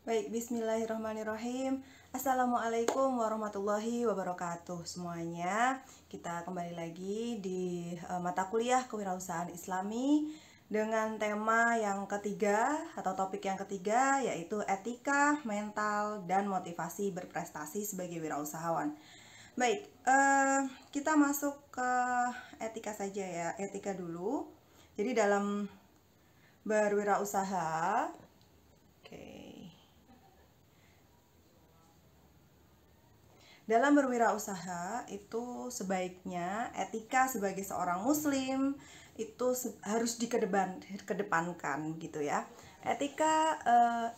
Baik, bismillahirrahmanirrahim. Assalamualaikum warahmatullahi wabarakatuh semuanya. Kita kembali lagi di mata kuliah Kewirausahaan Islami dengan tema yang ketiga atau topik yang ketiga, yaitu etika, mental, dan motivasi berprestasi sebagai wirausahawan. Baik, kita masuk ke etika saja ya, etika dulu. Jadi dalam berwirausaha, oke. Dalam berwirausaha itu sebaiknya etika sebagai seorang muslim itu harus dikedepankan gitu ya. Etika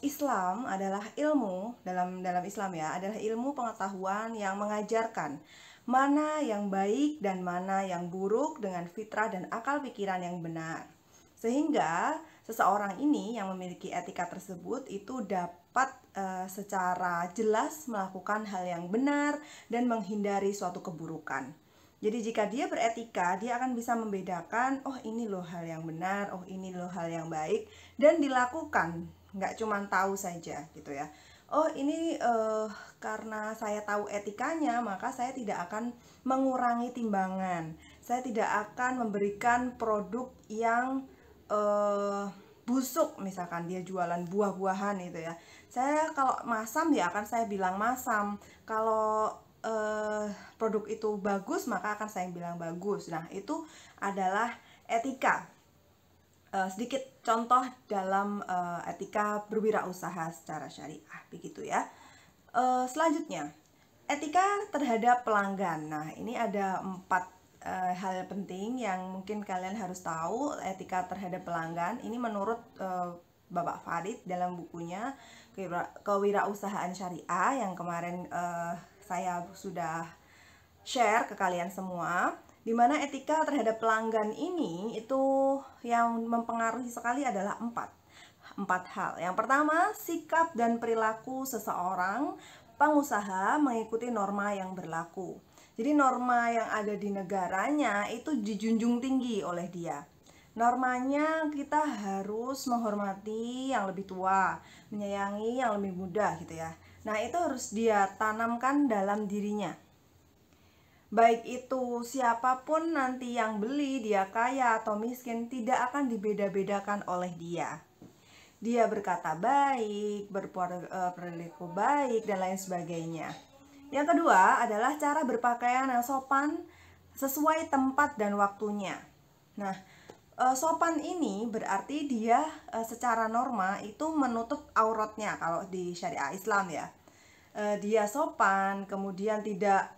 Islam adalah ilmu dalam Islam ya, adalah ilmu pengetahuan yang mengajarkan mana yang baik dan mana yang buruk dengan fitrah dan akal pikiran yang benar. Sehingga seseorang ini yang memiliki etika tersebut itu dapat secara jelas melakukan hal yang benar dan menghindari suatu keburukan. Jadi jika dia beretika, dia akan bisa membedakan, oh ini loh hal yang benar, oh ini loh hal yang baik, dan dilakukan, nggak cuma tahu saja gitu ya. Oh ini karena saya tahu etikanya, maka saya tidak akan mengurangi timbangan. Saya tidak akan memberikan produk yang busuk, misalkan dia jualan buah-buahan itu ya. Saya kalau masam ya akan saya bilang masam. Kalau produk itu bagus maka akan saya bilang bagus. Nah, itu adalah etika. Sedikit contoh dalam etika berwirausaha secara syariah begitu ya. Selanjutnya, etika terhadap pelanggan. Nah, ini ada 4 hal penting yang mungkin kalian harus tahu. Etika terhadap pelanggan ini menurut Bapak Farid dalam bukunya Kewirausahaan Syariah yang kemarin saya sudah share ke kalian semua, di mana etika terhadap pelanggan ini itu yang mempengaruhi sekali adalah empat hal. Yang pertama, sikap dan perilaku seseorang pengusaha mengikuti norma yang berlaku. Jadi norma yang ada di negaranya itu dijunjung tinggi oleh dia. Normanya kita harus menghormati yang lebih tua, menyayangi yang lebih muda gitu ya. Nah, itu harus dia tanamkan dalam dirinya. Baik itu siapapun nanti yang beli, dia kaya atau miskin, tidak akan dibeda-bedakan oleh dia. Dia berkata baik, berperilaku baik, dan lain sebagainya. Yang kedua adalah cara berpakaian yang sopan sesuai tempat dan waktunya. Nah, sopan ini berarti dia secara norma itu menutup auratnya kalau di syariah Islam ya. Dia sopan, kemudian tidak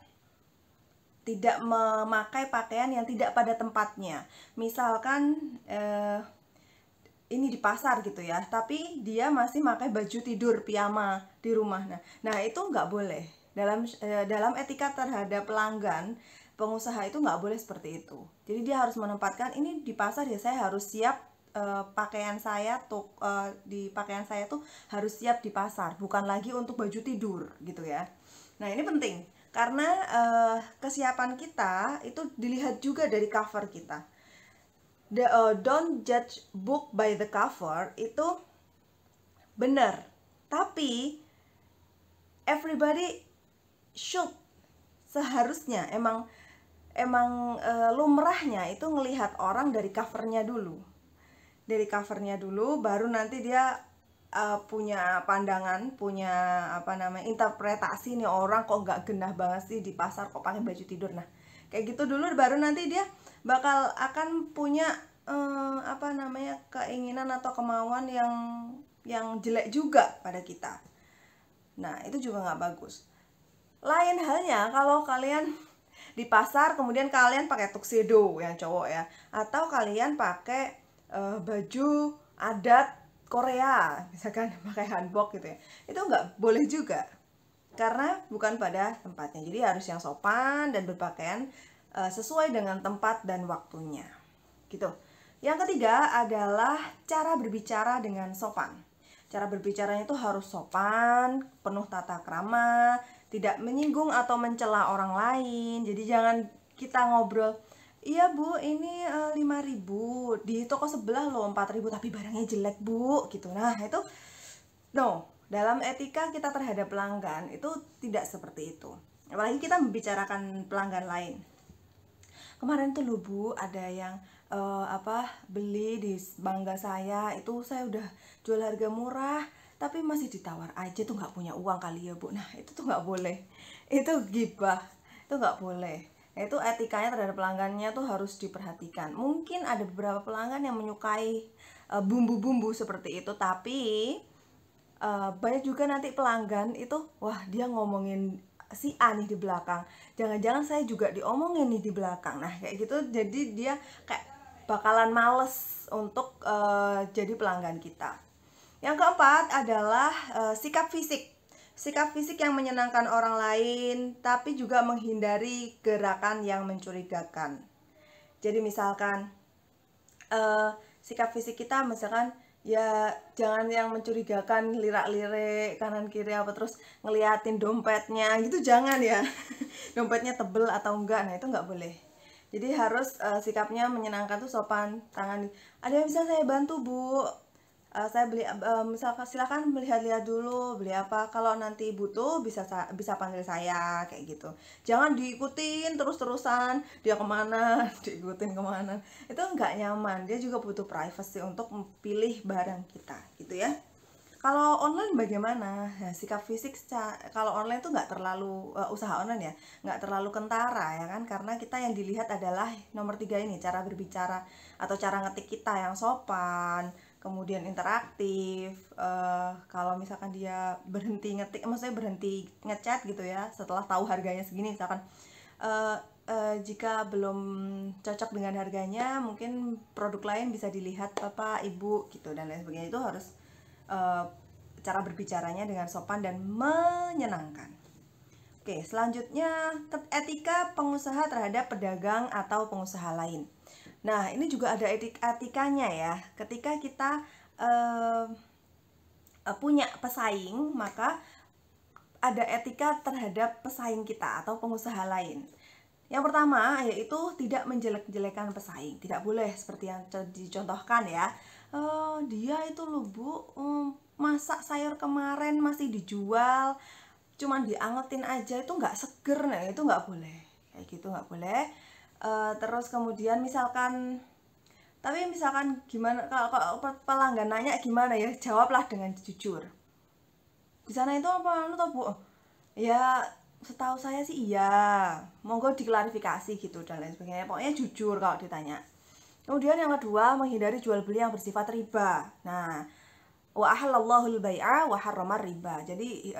memakai pakaian yang tidak pada tempatnya. Misalkan ini di pasar gitu ya, tapi dia masih pakai baju tidur piyama di rumah. Nah itu nggak boleh. Dalam etika terhadap pelanggan, pengusaha itu nggak boleh seperti itu. Jadi dia harus menempatkan ini di pasar ya, saya harus siap pakaian saya tuh di pakaian saya tuh harus siap di pasar, bukan lagi untuk baju tidur gitu ya. Nah ini penting karena kesiapan kita itu dilihat juga dari cover kita. Don't judge book by the cover itu benar, tapi everybody should, seharusnya emang lumrahnya itu ngelihat orang dari covernya dulu, baru nanti dia punya pandangan, punya interpretasi, nih orang kok nggak genah banget sih di pasar kok pakai baju tidur. Nah kayak gitu dulu, baru nanti dia bakal akan punya keinginan atau kemauan yang jelek juga pada kita. Nah itu juga nggak bagus. Lain halnya kalau kalian di pasar kemudian kalian pakai tuxedo yang cowok ya, atau kalian pakai baju adat Korea, misalkan pakai hanbok gitu ya, itu nggak boleh juga karena bukan pada tempatnya. Jadi harus yang sopan dan berpakaian sesuai dengan tempat dan waktunya gitu. Yang ketiga adalah cara berbicara dengan sopan. Cara berbicaranya itu harus sopan, penuh tata krama, tidak menyinggung atau mencela orang lain. Jadi jangan kita ngobrol, iya bu ini 5.000, di toko sebelah loh 4.000 tapi barangnya jelek bu gitu. Nah itu no, Dalam etika kita terhadap pelanggan itu tidak seperti itu. Apalagi kita membicarakan pelanggan lain. Kemarin tuh loh Bu, ada yang beli di Bangga saya, itu saya udah jual harga murah tapi masih ditawar aja, tuh nggak punya uang kali ya Bu. Nah itu tuh nggak boleh, itu gibah, itu nggak boleh. Itu etikanya terhadap pelanggannya tuh harus diperhatikan. Mungkin ada beberapa pelanggan yang menyukai bumbu-bumbu seperti itu, tapi banyak juga nanti pelanggan itu, wah dia ngomongin si A nih di belakang, jangan-jangan saya juga diomongin nih di belakang. Nah kayak gitu, jadi dia kayak bakalan males untuk jadi pelanggan kita. Yang keempat adalah sikap fisik. Sikap fisik yang menyenangkan orang lain tapi juga menghindari gerakan yang mencurigakan. Jadi misalkan sikap fisik kita misalkan ya jangan yang mencurigakan, lirak-lirik kanan kiri apa, terus ngeliatin dompetnya gitu, jangan ya. Dompetnya tebel atau enggak, nah itu nggak boleh. Jadi harus sikapnya menyenangkan tuh sopan, tangan, ada yang bisa saya bantu Bu, saya beli, misalkan silakan melihat-lihat dulu beli apa, kalau nanti butuh bisa panggil saya, kayak gitu. Jangan diikutin terus-terusan, dia kemana diikutin kemana, itu nggak nyaman. Dia juga butuh privacy untuk pilih barang kita gitu ya. Kalau online bagaimana? Nah, sikap fisik kalau online tuh nggak terlalu usaha online ya, nggak terlalu kentara ya kan, karena kita yang dilihat adalah nomor 3 ini, cara berbicara atau cara ngetik kita yang sopan, kemudian interaktif. Kalau misalkan dia berhenti ngetik, maksudnya berhenti ngechat gitu ya, setelah tahu harganya segini misalkan, jika belum cocok dengan harganya, mungkin produk lain bisa dilihat Bapak Ibu gitu dan lain sebagainya. Itu harus cara berbicaranya dengan sopan dan menyenangkan. Oke, selanjutnya etika pengusaha terhadap pedagang atau pengusaha lain. Nah, ini juga ada etikanya ya. Ketika kita punya pesaing, maka ada etika terhadap pesaing kita atau pengusaha lain. Yang pertama yaitu tidak menjelek-jelekan pesaing. Tidak boleh seperti yang dicontohkan ya. Dia itu loh Bu, masak sayur kemarin masih dijual, cuman diangetin aja, itu nggak seger. Nah itu nggak boleh, kayak gitu nggak boleh. Terus kemudian misalkan, tapi misalkan gimana kalau pelanggan nanya gimana ya, jawablah dengan jujur. Di sana itu apa tau Bu? Ya setahu saya sih iya, monggo diklarifikasi gitu dan lain sebagainya. Pokoknya jujur kalau ditanya. Kemudian yang kedua, menghindari jual beli yang bersifat riba. Nah, wa ahallallahul bai'a wa harramar riba. Jadi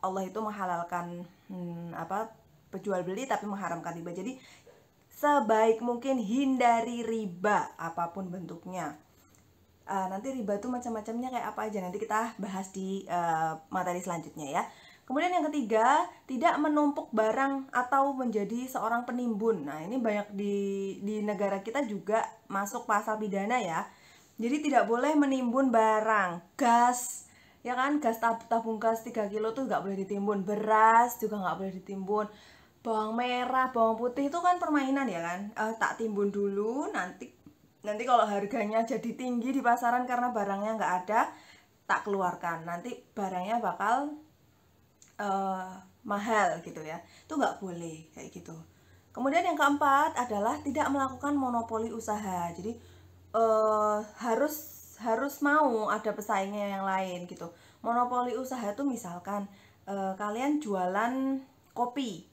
Allah itu menghalalkan jual beli tapi mengharamkan riba. Jadi sebaik mungkin hindari riba apapun bentuknya. Nanti riba itu macam-macamnya kayak apa aja, nanti kita bahas di materi selanjutnya ya. Kemudian yang ketiga, tidak menumpuk barang atau menjadi seorang penimbun. Nah ini banyak di negara kita juga masuk pasal pidana ya. Jadi tidak boleh menimbun barang, gas, ya kan, gas tabung gas 3 kilo tuh nggak boleh ditimbun, beras juga nggak boleh ditimbun, bawang merah, bawang putih itu kan permainan ya kan, tak timbun dulu, nanti kalau harganya jadi tinggi di pasaran karena barangnya nggak ada, tak keluarkan, nanti barangnya bakal mahal gitu ya. Itu nggak boleh kayak gitu. Kemudian yang keempat adalah tidak melakukan monopoli usaha. Jadi harus mau ada pesaingnya yang lain gitu. Monopoli usaha itu misalkan kalian jualan kopi,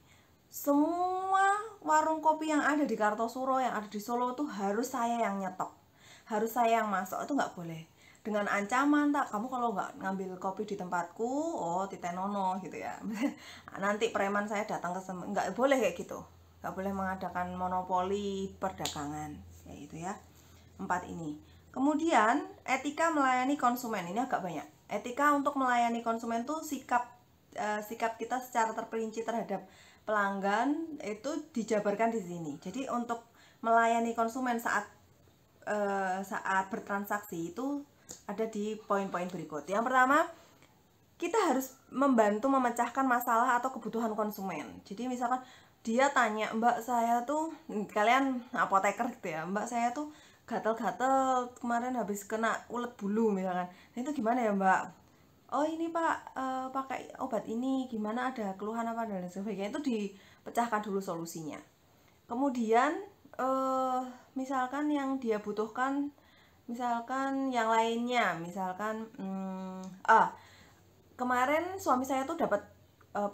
semua warung kopi yang ada di Kartosuro, yang ada di Solo tuh harus saya yang nyetok, harus saya yang masuk, itu nggak boleh. Dengan ancaman, tak, kamu kalau nggak ngambil kopi di tempatku, oh titenono gitu ya. Nanti preman saya datang ke nggak boleh kayak gitu, nggak boleh mengadakan monopoli perdagangan kayak gitu ya. 4 ini. Kemudian etika melayani konsumen, ini agak banyak. Etika untuk melayani konsumen tuh sikap kita secara terperinci terhadap pelanggan itu dijabarkan di sini. Jadi untuk melayani konsumen saat bertransaksi itu ada di poin-poin berikut. Yang pertama, kita harus membantu memecahkan masalah atau kebutuhan konsumen. Jadi misalkan dia tanya, Mbak saya tuh, kalian apoteker gitu ya, Mbak saya tuh gatel-gatel kemarin habis kena ulet bulu misalkan. Nah itu gimana ya Mbak? oh ini Pak, pakai obat ini gimana, ada keluhan apa dan lain sebagainya, itu dipecahkan dulu solusinya. Kemudian misalkan yang dia butuhkan, misalkan yang lainnya, misalkan kemarin suami saya tuh dapat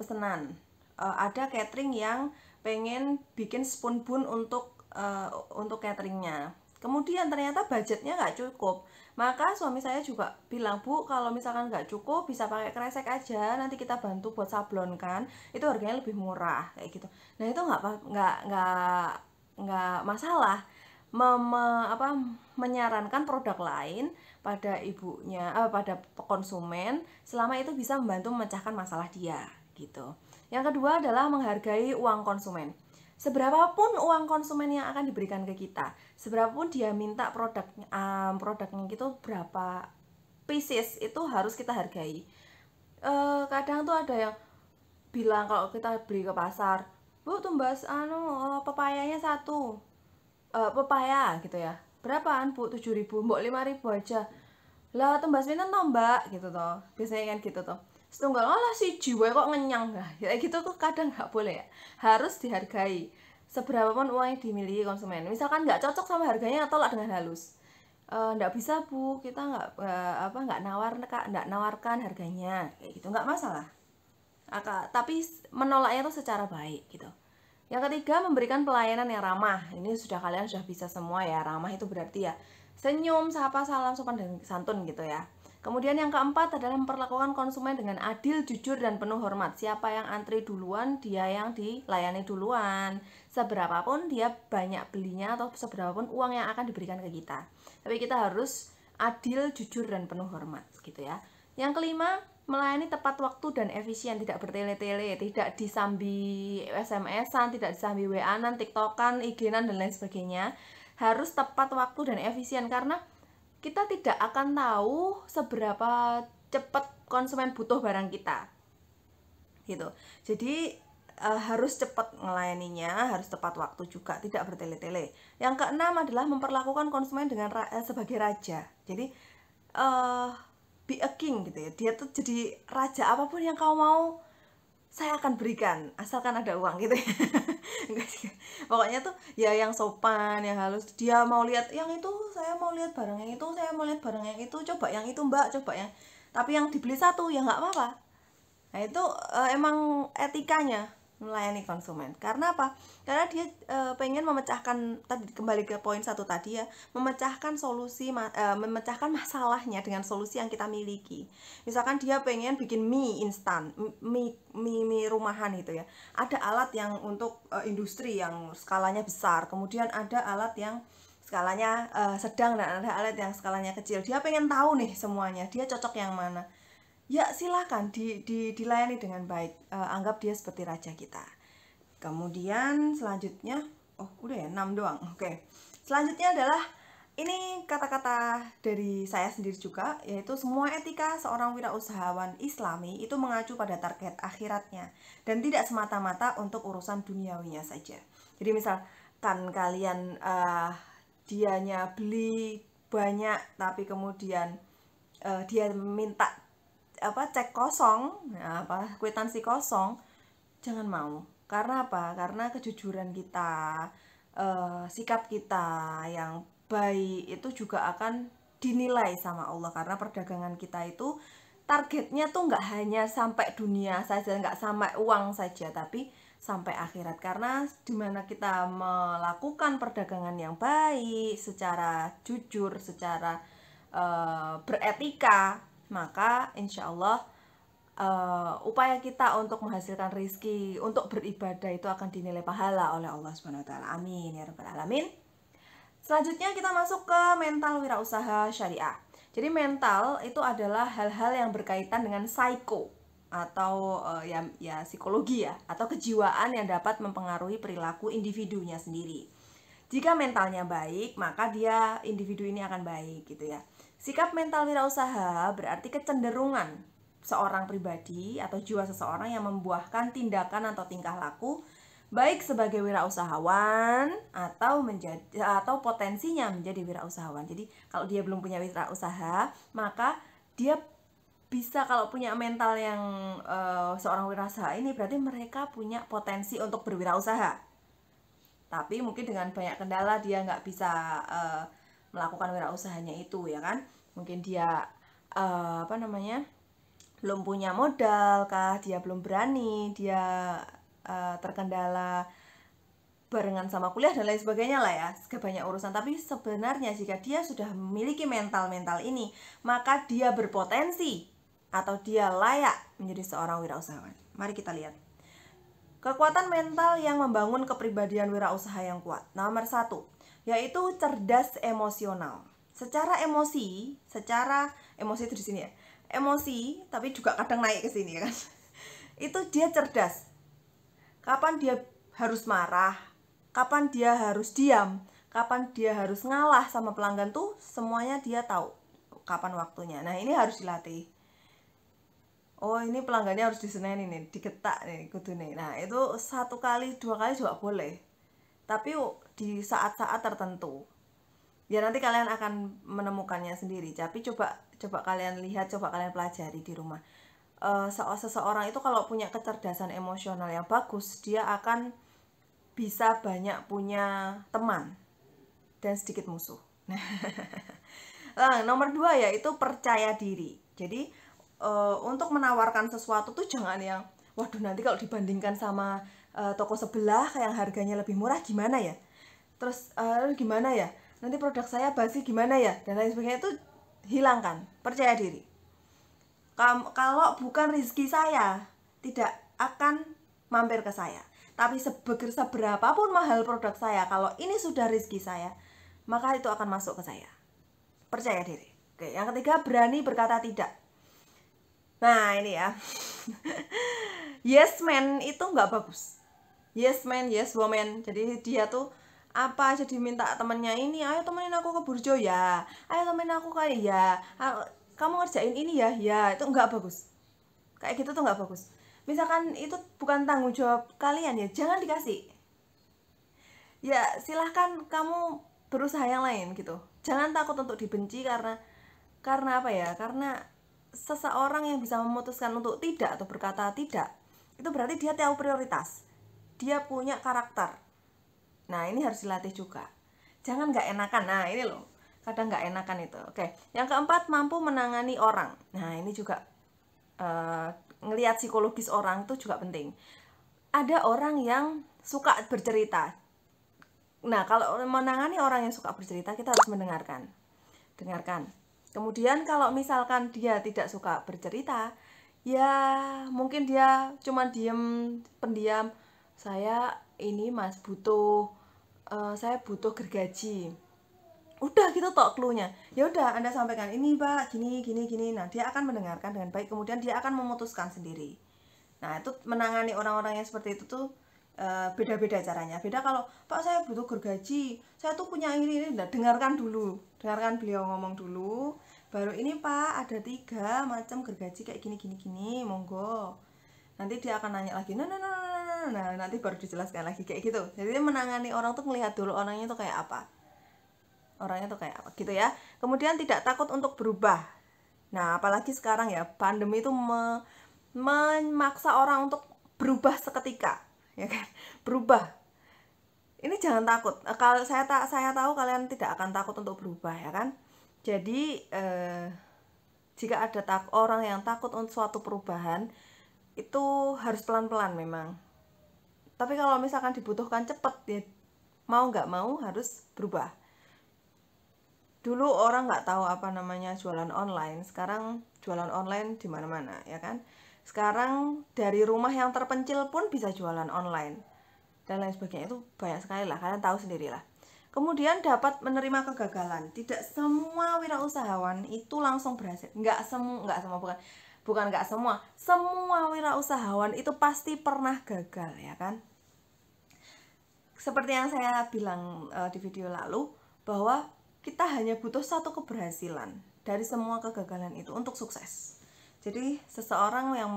pesanan, ada catering yang pengen bikin spoon bun untuk cateringnya. Kemudian ternyata budgetnya nggak cukup, maka suami saya juga bilang, Bu, kalau misalkan nggak cukup bisa pakai kresek aja, nanti kita bantu buat sablonkan, itu harganya lebih murah kayak gitu. Nah itu nggak masalah menyarankan produk lain pada ibunya, pada konsumen, selama itu bisa membantu memecahkan masalah dia gitu. Yang kedua adalah menghargai uang konsumen. Seberapapun uang konsumen yang akan diberikan ke kita, seberapapun dia minta produknya gitu berapa pieces, itu harus kita hargai. Kadang tuh ada yang bilang kalau kita beli ke pasar, Bu, tumbas pepayanya satu, pepaya gitu ya, berapaan Bu? 7.000, mbok 5.000 aja lah, tumbas pinten to Mbak gitu toh, biasanya kan gitu toh, setunggal lah si jiwa kok ngenyang. Nah kayak gitu tuh kadang nggak boleh ya, harus dihargai seberapapun uang yang dimiliki konsumen. Misalkan nggak cocok sama harganya, tolak dengan halus, nggak bisa Bu, kita nggak nawarkan harganya kayak gitu, nggak masalah. Tapi menolaknya tuh secara baik gitu. Yang ketiga, memberikan pelayanan yang ramah. Ini kalian sudah bisa semua ya. Ramah itu berarti ya senyum, sapa, salam, sopan dan santun gitu ya. Kemudian yang keempat adalah memperlakukan konsumen dengan adil, jujur, dan penuh hormat. Siapa yang antri duluan, dia yang dilayani duluan. Seberapapun dia banyak belinya atau seberapapun uang yang akan diberikan ke kita. Tapi kita harus adil, jujur, dan penuh hormat gitu ya. Yang kelima, melayani tepat waktu dan efisien, tidak bertele-tele, tidak disambi SMS-an, tidak disambi WA-an, TikTokan, IG-an, dan lain sebagainya. Harus tepat waktu dan efisien, karena kita tidak akan tahu seberapa cepat konsumen butuh barang kita gitu. Jadi harus cepat melayaninya, harus tepat waktu juga, tidak bertele-tele. Yang keenam adalah memperlakukan konsumen dengan sebagai raja. Jadi be a king gitu ya, dia tuh jadi raja, apapun yang kau mau saya akan berikan asalkan ada uang gitu ya. Pokoknya tuh ya yang sopan, yang halus. Dia mau lihat yang itu, saya mau lihat barang yang itu, saya mau lihat barang yang itu, coba yang itu Mbak, coba yang, tapi yang dibeli satu ya nggak apa-apa. Nah itu emang etikanya melayani konsumen. Karena apa? Karena dia pengen memecahkan, tadi kembali ke poin satu tadi ya, memecahkan memecahkan masalahnya dengan solusi yang kita miliki. Misalkan dia pengen bikin mie instan, mie rumahan gitu ya. Ada alat yang untuk industri yang skalanya besar, kemudian ada alat yang skalanya sedang, dan ada alat yang skalanya kecil. Dia pengen tahu nih semuanya, dia cocok yang mana. Ya silakan dilayani dengan baik, anggap dia seperti raja kita. Kemudian selanjutnya, udah ya 6 doang. Oke. Selanjutnya adalah ini kata-kata dari saya sendiri juga, yaitu semua etika seorang wirausahawan Islami itu mengacu pada target akhiratnya dan tidak semata-mata untuk urusan duniawinya saja. Jadi misalkan kalian dianya beli banyak tapi kemudian dia minta cek kosong, kwitansi kosong, jangan mau. Karena apa? Karena kejujuran kita, sikap kita yang baik itu juga akan dinilai sama Allah. Karena perdagangan kita itu targetnya tuh nggak hanya sampai dunia saja, nggak sampai uang saja, tapi sampai akhirat. Karena dimana kita melakukan perdagangan yang baik, secara jujur, secara beretika, maka insya Allah upaya kita untuk menghasilkan rezeki, untuk beribadah itu akan dinilai pahala oleh Allah Subhanahu wa taala. Amin ya rabbal alamin. Selanjutnya kita masuk ke mental wirausaha syariah. Jadi mental itu adalah hal-hal yang berkaitan dengan psycho atau ya psikologi ya, atau kejiwaan yang dapat mempengaruhi perilaku individunya sendiri. Jika mentalnya baik, maka individu ini akan baik gitu ya. Sikap mental wirausaha berarti kecenderungan seorang pribadi atau jiwa seseorang yang membuahkan tindakan atau tingkah laku baik sebagai wirausahawan atau potensinya menjadi wirausahawan. Jadi kalau dia belum punya wirausaha, maka dia bisa kalau punya mental yang seorang wirausaha ini, berarti mereka punya potensi untuk berwirausaha. Tapi mungkin dengan banyak kendala dia nggak bisa melakukan wirausahanya itu, ya kan? Mungkin dia belum punya modal kah, dia belum berani, dia terkendala barengan sama kuliah dan lain sebagainya lah ya, banyak urusan. Tapi sebenarnya jika dia sudah memiliki mental ini, maka dia berpotensi atau dia layak menjadi seorang wirausahawan. Mari kita lihat kekuatan mental yang membangun kepribadian wirausaha yang kuat. Nomor 1, yaitu cerdas emosional. Secara emosi itu di sini ya, emosi tapi juga kadang naik ke sini ya kan. Itu dia cerdas. Kapan dia harus marah, kapan dia harus diam, kapan dia harus ngalah sama pelanggan tuh semuanya dia tahu kapan waktunya. Nah, ini harus dilatih. Oh, ini pelanggannya harus diseneni nih, digetak nih kudu nih. Nah, itu 1 kali 2 kali juga boleh, tapi di saat-saat tertentu. Ya nanti kalian akan menemukannya sendiri. Tapi coba kalian lihat, coba kalian pelajari di rumah. Seseorang itu kalau punya kecerdasan emosional yang bagus, dia akan bisa banyak punya teman dan sedikit musuh. Nah, nomor 2 yaitu percaya diri. Jadi untuk menawarkan sesuatu tuh jangan yang waduh nanti kalau dibandingkan sama toko sebelah yang harganya lebih murah gimana ya, terus gimana ya, nanti produk saya basi gimana ya, dan lain sebagainya. Itu hilangkan percaya diri. Kalau bukan rezeki saya, tidak akan mampir ke saya. Tapi seberapapun mahal produk saya, kalau ini sudah rezeki saya, maka itu akan masuk ke saya. Percaya diri. Oke, yang ketiga, berani berkata tidak. Nah, ini ya. Yes man itu nggak bagus. Yes man, yes woman. Jadi dia tuh apa aja diminta temennya, ini ayo temenin aku ke Burjo ya, ayo temenin aku kayak ya, kamu ngerjain ini ya, itu nggak bagus. Kayak gitu tuh nggak bagus. Misalkan itu bukan tanggung jawab kalian ya, jangan dikasih. Ya silahkan kamu berusaha yang lain gitu. Jangan takut untuk dibenci karena apa ya? Karena seseorang yang bisa memutuskan untuk tidak atau berkata tidak, itu berarti dia tahu prioritas, dia punya karakter. Nah, ini harus dilatih juga. Jangan nggak enakan. Nah, ini loh, kadang nggak enakan itu. Oke, yang keempat, mampu menangani orang. Nah, ini juga ngelihat psikologis orang itu juga penting. Ada orang yang suka bercerita. Nah, kalau menangani orang yang suka bercerita, kita harus mendengarkan. Kemudian kalau misalkan dia tidak suka bercerita, ya mungkin dia cuma pendiam. Saya ini mas saya butuh gergaji. Udah gitu tok cluenya. Ya udah Anda sampaikan ini Pak, gini. Nah, dia akan mendengarkan dengan baik, kemudian dia akan memutuskan sendiri. Nah, itu menangani orang-orang yang seperti itu tuh beda-beda caranya. Beda kalau Pak saya butuh gergaji, saya tuh punya ini. Nah, dengarkan beliau ngomong dulu. Baru ini Pak ada 3 macam gergaji kayak gini, monggo. Nanti dia akan nanya lagi, nah nanti baru dijelaskan lagi kayak gitu. Jadi menangani orang tuh melihat dulu orangnya tuh kayak apa, gitu ya. Kemudian tidak takut untuk berubah. Nah, apalagi sekarang ya, pandemi itu memaksa orang untuk berubah seketika, ya kan? Berubah. Ini jangan takut. Kalau saya tahu kalian tidak akan takut untuk berubah, ya kan? Jadi jika ada orang yang takut untuk suatu perubahan, itu harus pelan-pelan memang. Tapi kalau misalkan dibutuhkan cepat, ya mau nggak mau harus berubah. Dulu orang nggak tahu apa namanya jualan online, sekarang jualan online di mana-mana, ya kan? Sekarang dari rumah yang terpencil pun bisa jualan online dan lain sebagainya. Itu banyak sekali lah, kalian tahu sendirilah. Kemudian dapat menerima kegagalan. Tidak semua wirausahawan itu langsung berhasil. Bukan nggak semua. Semua wirausahawan itu pasti pernah gagal, ya kan? Seperti yang saya bilang di video lalu, bahwa kita hanya butuh 1 keberhasilan dari semua kegagalan itu untuk sukses. Jadi seseorang yang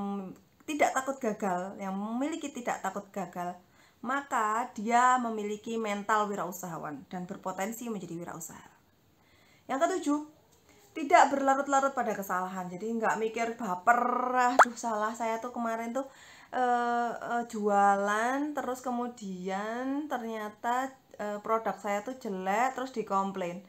tidak takut gagal, yang memiliki tidak takut gagal, maka dia memiliki mental wirausahawan dan berpotensi menjadi wirausaha. Yang ke-7, tidak berlarut-larut pada kesalahan. Jadi nggak mikir baper, aduh salah saya tuh kemarin tuh jualan terus kemudian ternyata produk saya tuh jelek terus dikomplain.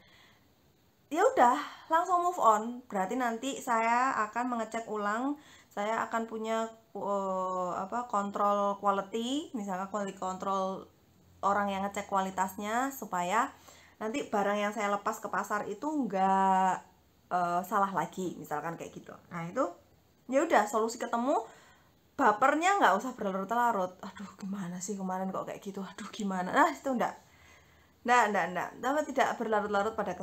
Ya udah, langsung move on. Berarti nanti saya akan mengecek ulang, saya akan punya kontrol quality, misalnya quality control, orang yang ngecek kualitasnya supaya nanti barang yang saya lepas ke pasar itu nggak salah lagi, misalkan kayak gitu. Nah itu ya udah, solusi ketemu, bapernya nggak usah berlarut-larut. Aduh gimana sih kemarin kok kayak gitu, aduh gimana, nah itu enggak. Tapi tidak berlarut-larut pada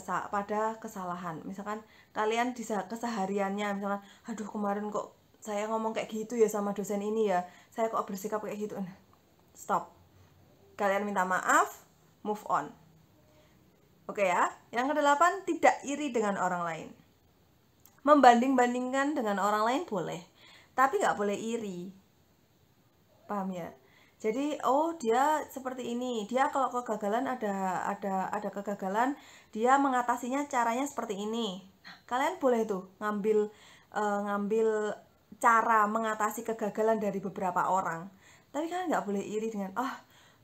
kesalahan. Misalkan kalian di kesehariannya, misalkan, aduh kemarin kok saya ngomong kayak gitu ya sama dosen ini ya, saya kok bersikap kayak gitu. Nah, stop. Kalian minta maaf, move on. Oke ya. Yang ke-8, tidak iri dengan orang lain. Membanding-bandingkan dengan orang lain boleh, tapi nggak boleh iri. Paham ya? Jadi dia seperti ini, dia kalau kegagalan ada kegagalan, dia mengatasinya caranya seperti ini. Nah, kalian boleh tuh ngambil cara mengatasi kegagalan dari beberapa orang. Tapi kalian nggak boleh iri dengan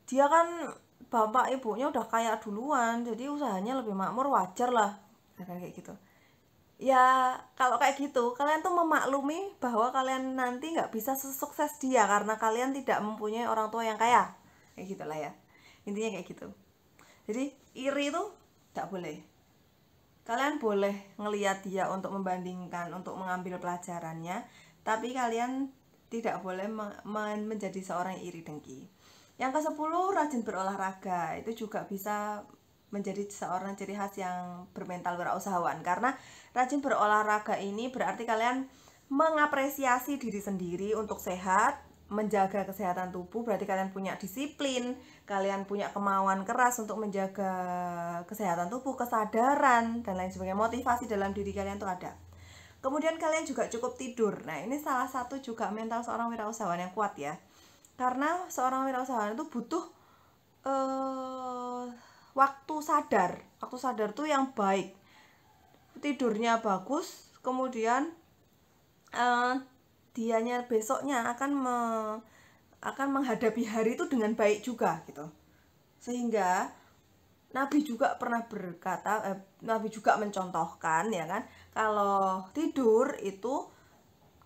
dia kan bapak ibunya udah kaya duluan, jadi usahanya lebih makmur, wajar lah, kayak gitu. Ya kalau kayak gitu kalian tuh memaklumi bahwa kalian nanti nggak bisa sesukses dia karena kalian tidak mempunyai orang tua yang kaya, kayak gitulah ya, intinya kayak gitu. Jadi iri itu nggak boleh. Kalian boleh ngelihat dia untuk membandingkan, untuk mengambil pelajarannya, tapi kalian tidak boleh menjadi seorang yang iri dengki. Yang ke-10, rajin berolahraga. Itu juga bisa menjadi seorang ciri khas yang bermental wirausahawan, karena rajin berolahraga ini berarti kalian mengapresiasi diri sendiri untuk sehat, menjaga kesehatan tubuh. Berarti kalian punya disiplin, kalian punya kemauan keras untuk menjaga kesehatan tubuh, kesadaran dan lain sebagainya. Motivasi dalam diri kalian tuh ada. Kemudian kalian juga cukup tidur. Nah ini salah satu juga mental seorang wirausahawan yang kuat ya, karena seorang wirausahawan itu butuh waktu sadar tuh yang baik, tidurnya bagus, kemudian dianya besoknya akan menghadapi hari itu dengan baik juga gitu. Sehingga Nabi juga pernah berkata, Nabi juga mencontohkan ya kan, kalau tidur itu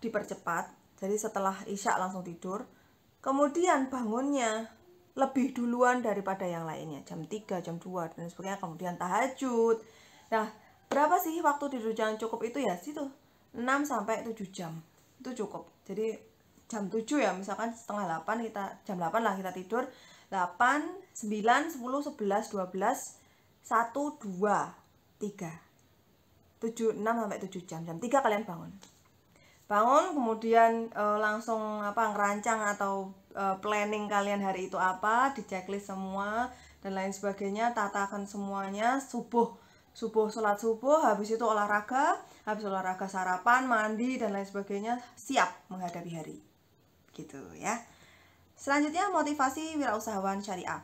dipercepat, jadi setelah isya langsung tidur, kemudian bangunnya lebih duluan daripada yang lainnya, jam 3, jam 2 dan sebagainya. Kemudian tahajud. Nah, berapa sih waktu tidur yang cukup itu ya? Situ 6 sampai 7 jam. Itu cukup. Jadi jam 7 ya, misalkan setengah 8 jam 8 lah kita tidur. 8, 9, 10, 11, 12, 1, 2, 3. 7, 6 sampai 7 jam. Jam 3 kalian bangun, kemudian langsung ngerancang atau planning kalian hari itu apa, di checklist semua dan lain sebagainya, tatakan semuanya. Subuh sholat subuh, habis itu olahraga, sarapan, mandi dan lain sebagainya, siap menghadapi hari gitu ya. Selanjutnya, motivasi wirausahawan syariah.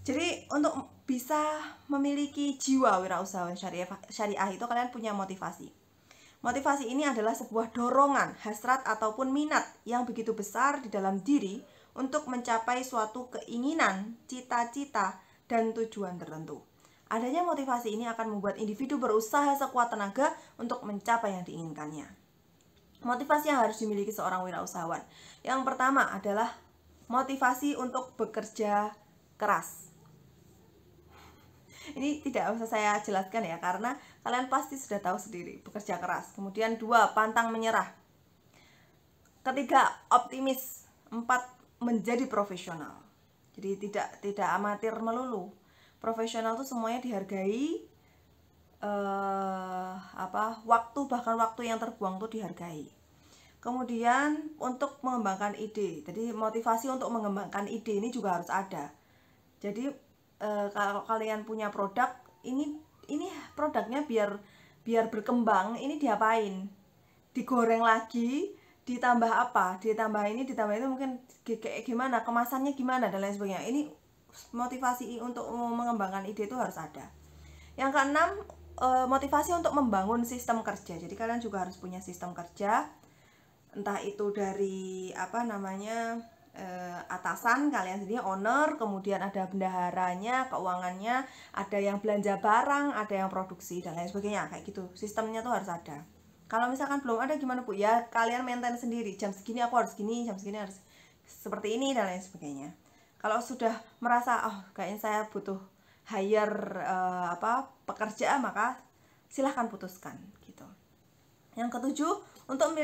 Jadi untuk bisa memiliki jiwa wirausahawan syariah itu kalian punya motivasi. Motivasi ini adalah sebuah dorongan, hasrat ataupun minat yang begitu besar di dalam diri untuk mencapai suatu keinginan, cita-cita, dan tujuan tertentu. Adanya motivasi ini akan membuat individu berusaha sekuat tenaga untuk mencapai yang diinginkannya. Motivasi yang harus dimiliki seorang wirausahawan. Yang pertama adalah motivasi untuk bekerja keras. Ini tidak usah saya jelaskan ya, karena kalian pasti sudah tahu sendiri, bekerja keras. Kemudian 2, pantang menyerah. 3, optimis. 4, menjadi profesional. Jadi tidak amatir melulu. Profesional tuh semuanya dihargai. Bahkan waktu yang terbuang tuh dihargai. Kemudian untuk mengembangkan ide. Jadi motivasi untuk mengembangkan ide ini juga harus ada. Jadi kalau kalian punya produk, ini produknya biar berkembang, ini diapain? Digoreng lagi, ditambah apa? Ditambah ini mungkin kayak gimana, kemasannya gimana dan lain sebagainya. Ini motivasi untuk mengembangkan ide itu harus ada. Yang ke-6, motivasi untuk membangun sistem kerja. Jadi kalian juga harus punya sistem kerja, entah itu dari apa namanya atasan kalian sendiri, owner, kemudian ada bendaharanya, keuangannya, ada yang belanja barang, ada yang produksi dan lain sebagainya, kayak gitu. Sistemnya tuh harus ada. Kalau misalkan belum ada gimana Bu? Ya kalian maintain sendiri. Jam segini aku harus gini, jam segini harus seperti ini dan lain sebagainya. Kalau sudah merasa oh kayaknya saya butuh hire pekerja, maka silahkan putuskan gitu. Yang ketujuh, untuk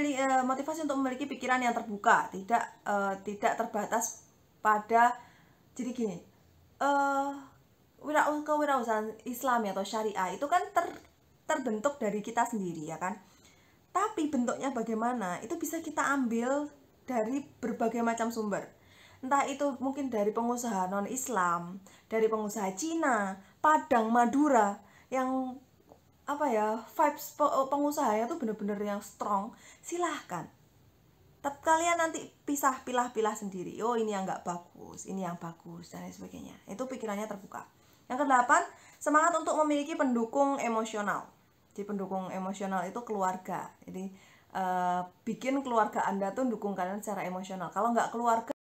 motivasi untuk memiliki pikiran yang terbuka, tidak terbatas pada, jadi gini, kewirausahaan Islam atau syariah itu kan terbentuk dari kita sendiri ya kan. Tapi bentuknya bagaimana itu bisa kita ambil dari berbagai macam sumber. Entah itu mungkin dari pengusaha non-Islam, dari pengusaha Cina, Padang, Madura, yang apa ya, vibes pengusahanya tuh bener-bener yang strong. Silahkan, tapi kalian nanti pilah-pilah sendiri. Oh ini yang nggak bagus, ini yang bagus dan lain sebagainya. Itu pikirannya terbuka. Yang kedelapan, semangat untuk memiliki pendukung emosional. Jadi pendukung emosional itu keluarga. Jadi bikin keluarga Anda tuh dukung kalian secara emosional. Kalau nggak keluarga